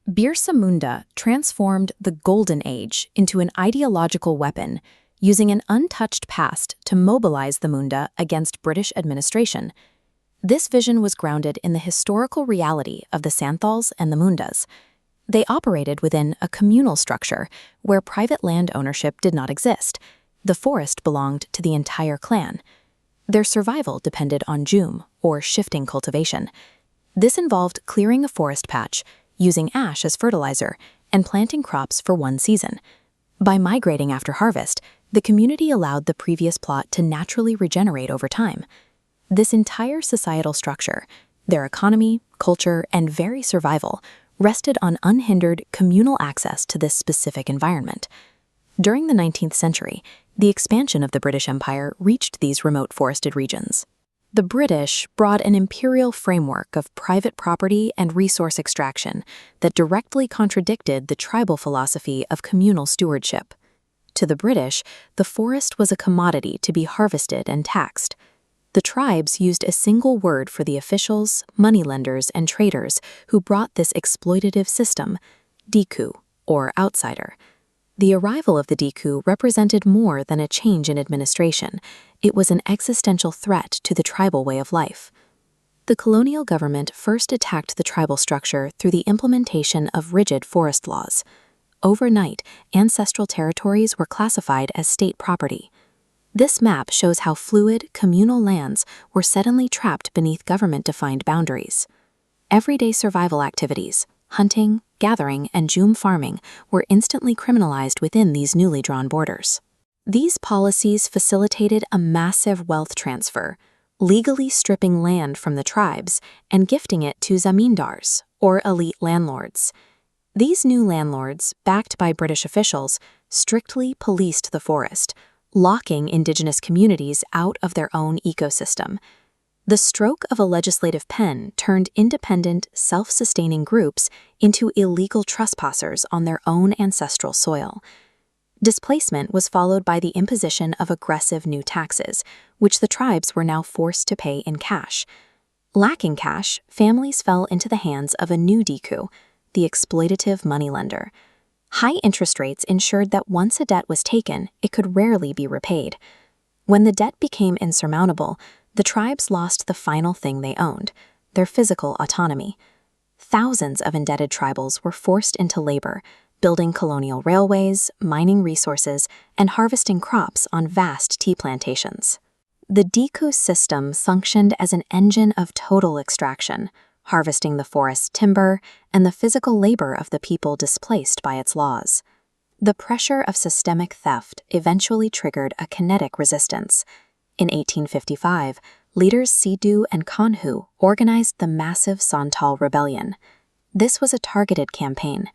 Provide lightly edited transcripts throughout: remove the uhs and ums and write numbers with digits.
Birsa Munda transformed the Golden Age into an ideological weapon, using an untouched past to mobilize the Munda against British administration. This vision was grounded in the historical reality of the Santhals and the Mundas. They operated within a communal structure where private land ownership did not exist. The forest belonged to the entire clan. Their survival depended on jum, or shifting cultivation. This involved clearing a forest patch, using ash as fertilizer, and planting crops for one season. By migrating after harvest, the community allowed the previous plot to naturally regenerate over time. This entire societal structure, their economy, culture, and very survival, rested on unhindered communal access to this specific environment. During the 19th century, the expansion of the British Empire reached these remote forested regions. The British brought an imperial framework of private property and resource extraction that directly contradicted the tribal philosophy of communal stewardship. To the British, the forest was a commodity to be harvested and taxed. The tribes used a single word for the officials, moneylenders, and traders who brought this exploitative system: Diku, or outsider. The arrival of the Diku represented more than a change in administration. It was an existential threat to the tribal way of life. The colonial government first attacked the tribal structure through the implementation of rigid forest laws. Overnight, ancestral territories were classified as state property. This map shows how fluid, communal lands were suddenly trapped beneath government-defined boundaries. Everyday survival activities, hunting, gathering, and jum farming were instantly criminalized within these newly drawn borders. These policies facilitated a massive wealth transfer, legally stripping land from the tribes and gifting it to zamindars, or elite landlords. These new landlords, backed by British officials, strictly policed the forest, locking indigenous communities out of their own ecosystem. The stroke of a legislative pen turned independent, self-sustaining groups into illegal trespassers on their own ancestral soil. Displacement was followed by the imposition of aggressive new taxes, which the tribes were now forced to pay in cash. Lacking cash, families fell into the hands of a new Diku, the exploitative moneylender. High interest rates ensured that once a debt was taken, it could rarely be repaid. When the debt became insurmountable, the tribes lost the final thing they owned: their physical autonomy. Thousands of indebted tribals were forced into labor, building colonial railways, mining resources, and harvesting crops on vast tea plantations. The Diku system functioned as an engine of total extraction, harvesting the forest's timber and the physical labor of the people displaced by its laws. The pressure of systemic theft eventually triggered a kinetic resistance. In 1855, leaders Sidhu and Kanhu organized the massive Santhal Rebellion. This was a targeted campaign.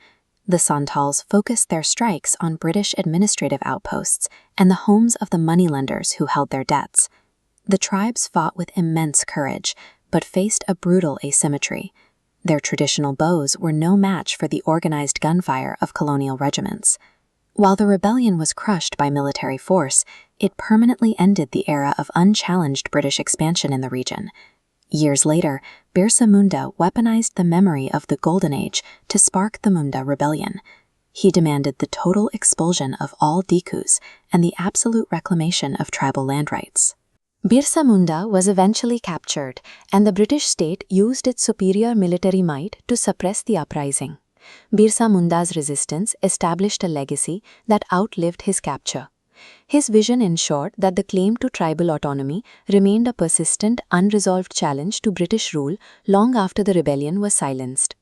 The Santhals focused their strikes on British administrative outposts and the homes of the moneylenders who held their debts. The tribes fought with immense courage, but faced a brutal asymmetry. Their traditional bows were no match for the organized gunfire of colonial regiments. While the rebellion was crushed by military force, it permanently ended the era of unchallenged British expansion in the region. Years later, Birsa Munda weaponized the memory of the Golden Age to spark the Munda Rebellion. He demanded the total expulsion of all Dikus and the absolute reclamation of tribal land rights. Birsa Munda was eventually captured, and the British state used its superior military might to suppress the uprising. Birsa Munda's resistance established a legacy that outlived his capture. His vision ensured that the claim to tribal autonomy remained a persistent, unresolved challenge to British rule long after the rebellion was silenced.